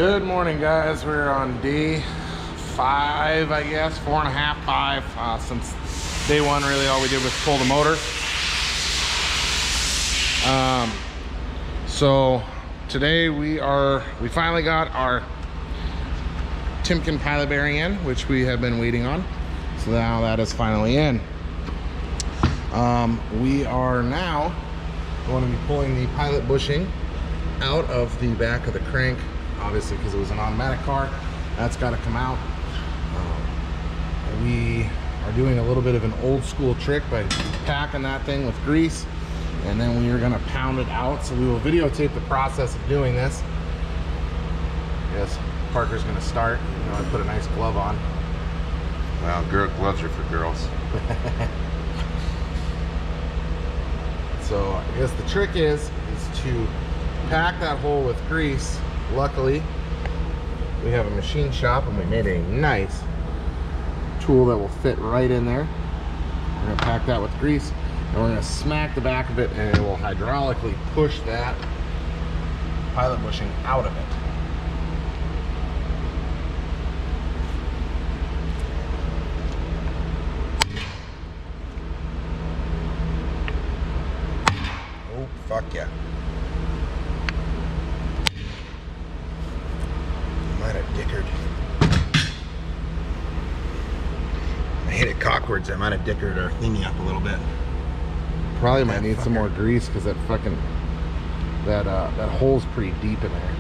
Good morning, guys. We're on day 5, I guess, 4.5, 5. Since day 1, really all we did was pull the motor. So today we finally got our Timken pilot bearing in, which we have been waiting on. So now that is finally in. We are now going to be pulling the pilot bushing out of the back of the crank, obviously because it was an automatic car. That's got to come out. We are doing a little bit of an old school trick by packing that thing with grease, and then we are going to pound it out. So we will videotape the process of doing this. Yes, Parker's going to start. You know, I put a nice glove on. Well, gloves are for girls. So I guess the trick is to pack that hole with grease. Luckily, we have a machine shop and we made a nice tool that will fit right in there. We're going to pack that with grease and we're going to smack the back of it, and it will hydraulically push that pilot bushing out of it. Oh, fuck yeah. I might have dickered. I hit it cockwards. I might have dickered our thingy up a little bit. Probably might need some more grease because that fucking that hole's pretty deep in there.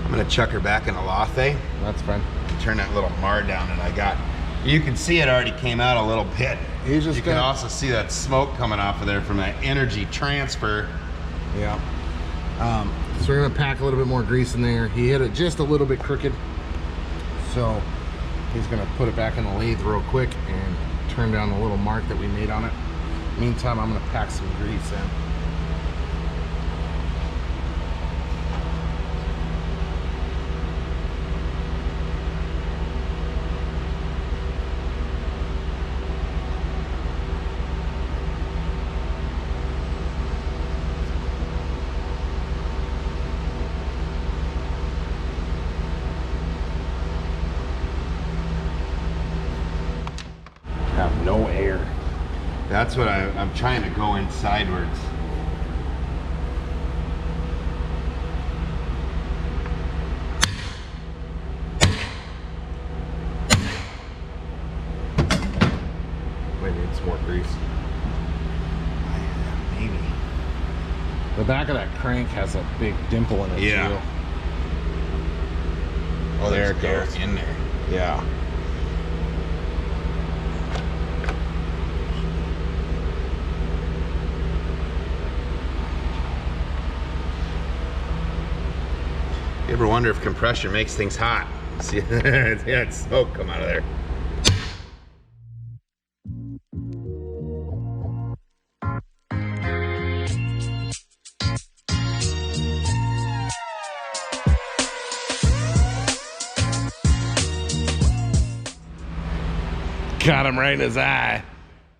I'm gonna chuck her back in the Lothe. That's fine. And turn that little mar down that I got. You can see it already came out a little bit. He's just you can also see that smoke coming off of there from that energy transfer. Yeah. So we're gonna pack a little bit more grease in there. He hit it just a little bit crooked, so he's gonna put it back in the lathe real quick and turn down the little mark that we made on it. Meantime, I'm gonna pack some grease in. Have no air. That's what I'm trying to go in sidewards. Might need some more grease. Maybe. The back of that crank has a big dimple in it. Yeah. Too. Oh, There there's it air goes. in there. Yeah. You ever wonder if compression makes things hot? See, yeah, it's smoke come out of there. Got him right in his eye.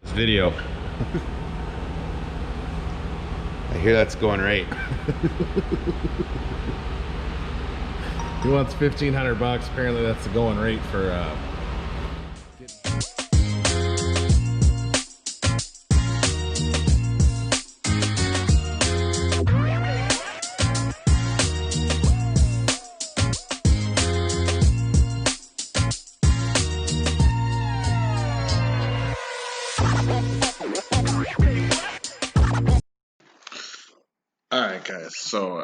This video. I hear that's going right. He wants $1,500. Apparently that's the going rate for Alright guys, so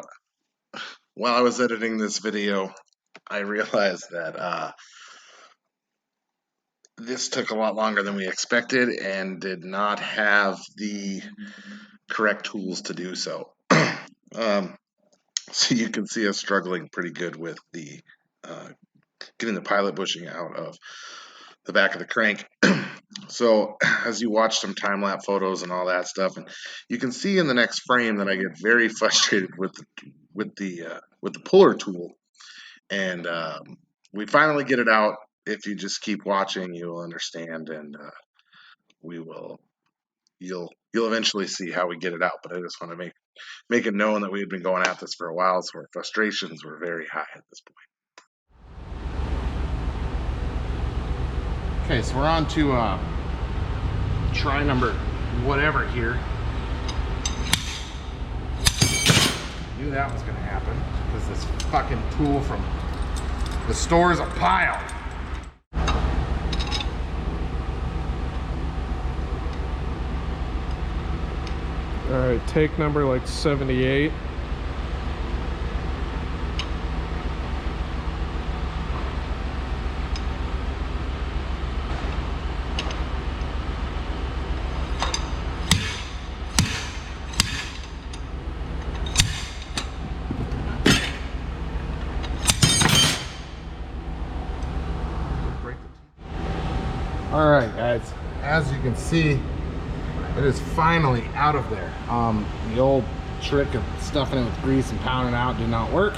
while I was editing this video, I realized that this took a lot longer than we expected and did not have the correct tools to do so. So you can see us struggling pretty good with the getting the pilot bushing out of the back of the crank. So as you watch some time-lapse photos and all that stuff, and you can see in the next frame that I get very frustrated with the puller tool, and we finally get it out. If you just keep watching, you will understand, and you'll eventually see how we get it out. But I just want to make make it known that we had been going at this for a while, so our frustrations were very high at this point. Okay, so we're on to try number whatever here. Knew that was gonna happen because this fucking tool from the store is a pile. All right, take number like 78. All right, guys, as you can see, it is finally out of there. The old trick of stuffing it with grease and pounding it out did not work.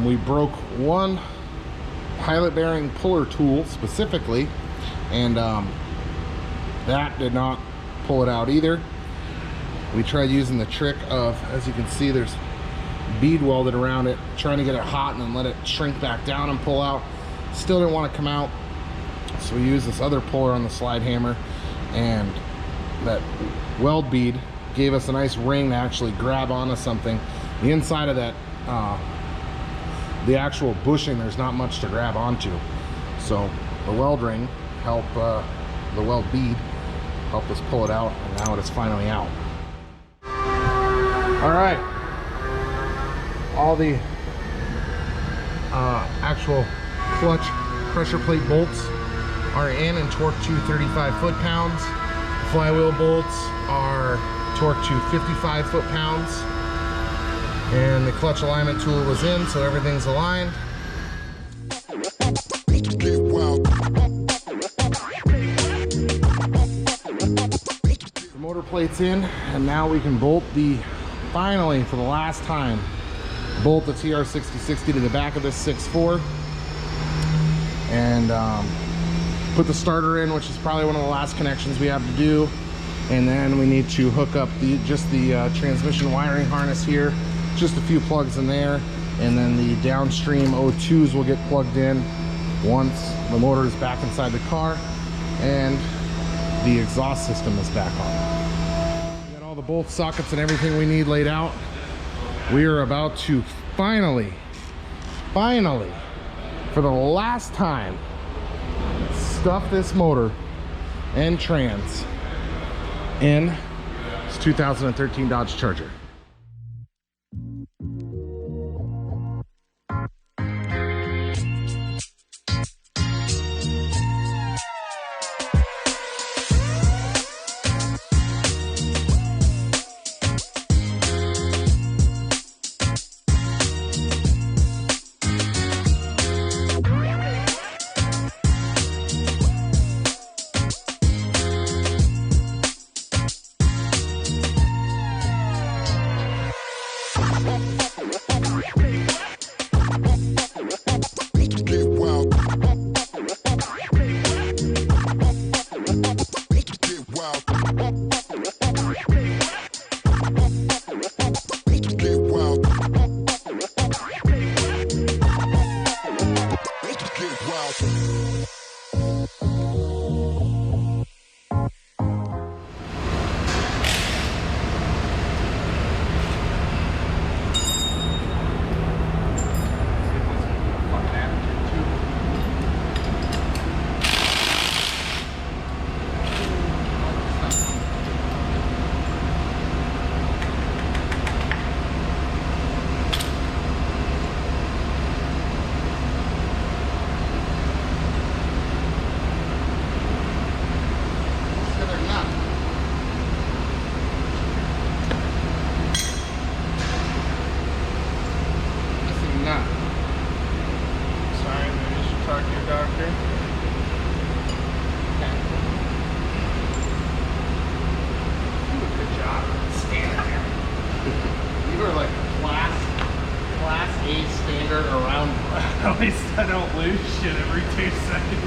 We broke one pilot bearing puller tool specifically, and that did not pull it out either. We tried using the trick of, as you can see, there's bead welded around it, trying to get it hot and then let it shrink back down and pull out. Still didn't want to come out. So we used this other puller on the slide hammer, and that weld bead gave us a nice ring to actually grab onto something. The inside of that, the actual bushing, there's not much to grab onto. So the weld ring helped, the weld bead helped us pull it out, and now it is finally out. All right, all the actual clutch pressure plate bolts are in and torqued to 35 foot-pounds. Flywheel bolts are torqued to 55 foot-pounds. And the clutch alignment tool was in, so everything's aligned. The motor plate's in, and now we can bolt finally, for the last time, bolt the TR6060 to the back of this 6.4. And put the starter in, which is probably one of the last connections we have to do. And then we need to hook up the transmission wiring harness here, just a few plugs in there, and then the downstream O2s will get plugged in once the motor is back inside the car and the exhaust system is back on. We got all the bolt sockets and everything we need laid out. We are about to finally, for the last time, stuff this motor and trans in this 2013 Dodge Charger. At least I don't lose shit every 2 seconds.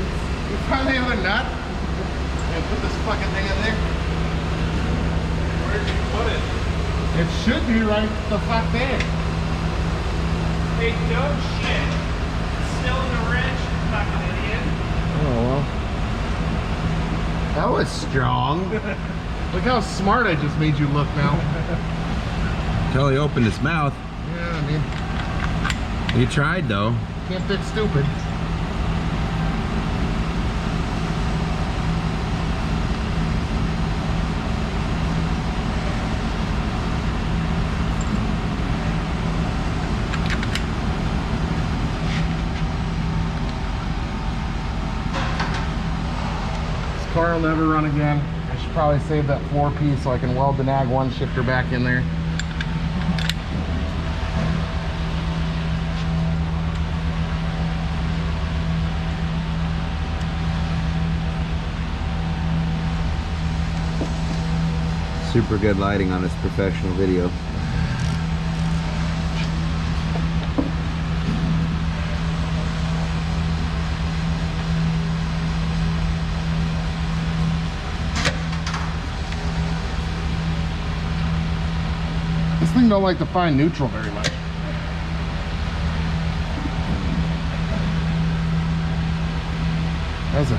You find the other nut and put this fucking thing in there. Where did you put it? It should be right the fuck there. Hey, no shit. Still in the wrench, fucking idiot. Oh well. That was strong. Look how smart I just made you look now. Until he opened his mouth. Yeah, I mean, He tried though. can't fix stupid. This car will never run again. I should probably save that 4-piece so I can weld the nag 1 shifter back in there. Super good lighting on this professional video. This thing don't like to find neutral very much. Does it?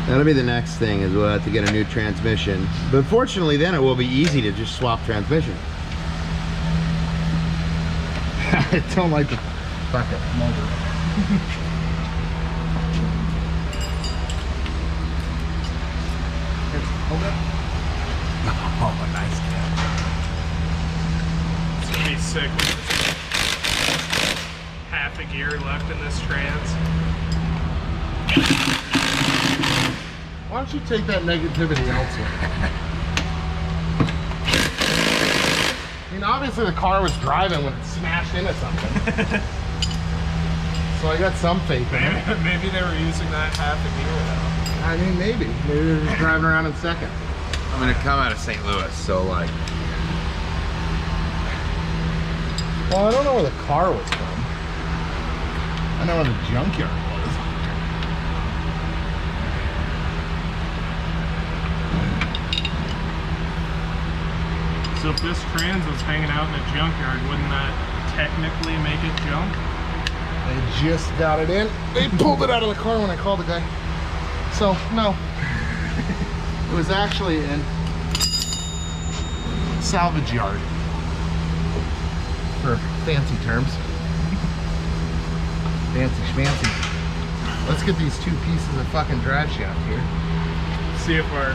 That'll be the next thing, is we'll have to get a new transmission. But fortunately then it will be easy to just swap transmission. I don't like the bucket motor. Hold it. Oh, nice cat. It's gonna be sick when there's half a gear left in this trans. Why don't you take that negativity elsewhere? I mean, obviously the car was driving when it smashed into something. So I got some faith in it. Maybe they were using that half a gear though. I mean, maybe. Maybe they're just driving around in second. I'm gonna come out of St. Louis, so like, Well, I don't know where the car was from. I know where the junkyard was. So if this trans was hanging out in a junkyard, wouldn't that technically make it junk? They just got it in. They pulled it out of the car when I called the guy. So, no. It was actually in salvage yard. For fancy terms. Fancy schmancy. Let's get these 2 pieces of fucking drive shaft here. See if our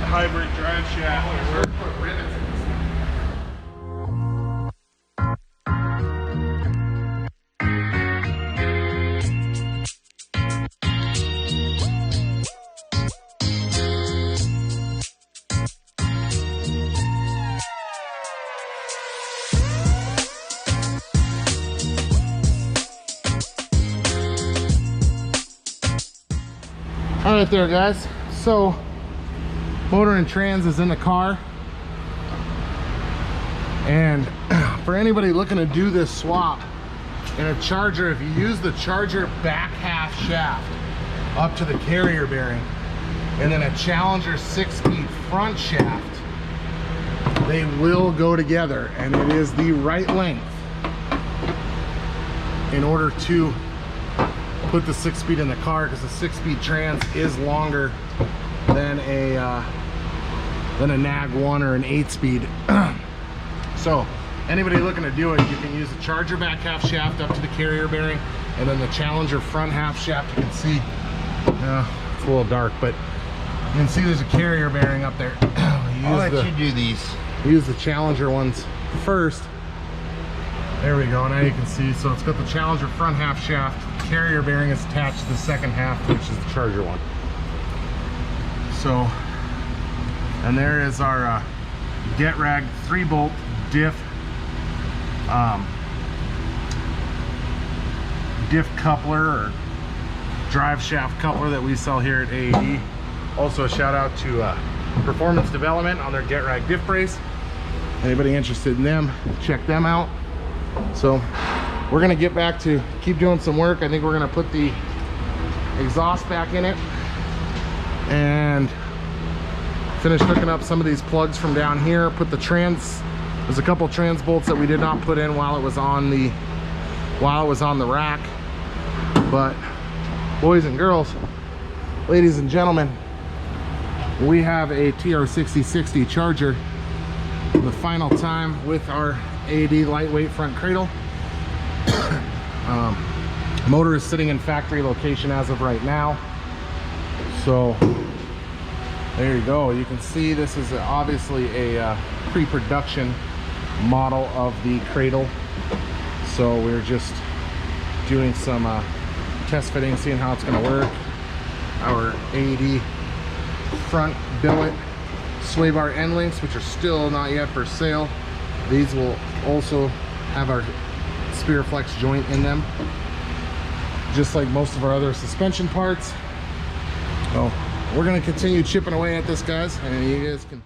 hybrid drive shaft will work. All right there, guys. So, motor and trans is in the car. And for anybody looking to do this swap in a Charger, if you use the Charger back half shaft up to the carrier bearing and then a Challenger 6-speed front shaft, they will go together, and it is the right length in order to put the 6-speed in the car, because the 6-speed trans is longer than a nag 1 or an 8-speed. So anybody looking to do it, you can use the Charger back half shaft up to the carrier bearing, and then the Challenger front half shaft. You can see it's a little dark, but you can see there's a carrier bearing up there. I'll let you do these. Use the Challenger ones first. There we go. Now you can see. So it's got the Challenger front half shaft. Carrier bearing is attached to the second half, which is the Charger one. So, and there is our Get Rag 3-bolt diff coupler or drive shaft coupler that we sell here at AAD. Also a shout out to Performance Development on their Get Rag diff brace. Anybody interested in them, check them out. So we're gonna get back to keep doing some work. I think we're gonna put the exhaust back in it and Finished hooking up some of these plugs from down here. Put the there's a couple trans bolts that we did not put in while it was on the rack. But boys and girls, ladies and gentlemen, we have a TR6060 charger for the final time with our AD lightweight front cradle. Motor is sitting in factory location as of right now. So there you go. You can see this is obviously a pre-production model of the cradle. So we're just doing some test fitting, seeing how it's going to work. Our AD front billet sway bar end links, which are still not yet for sale. These will also have our spear flex joint in them, just like most of our other suspension parts. So we're going to continue chipping away at this, guys, and you guys can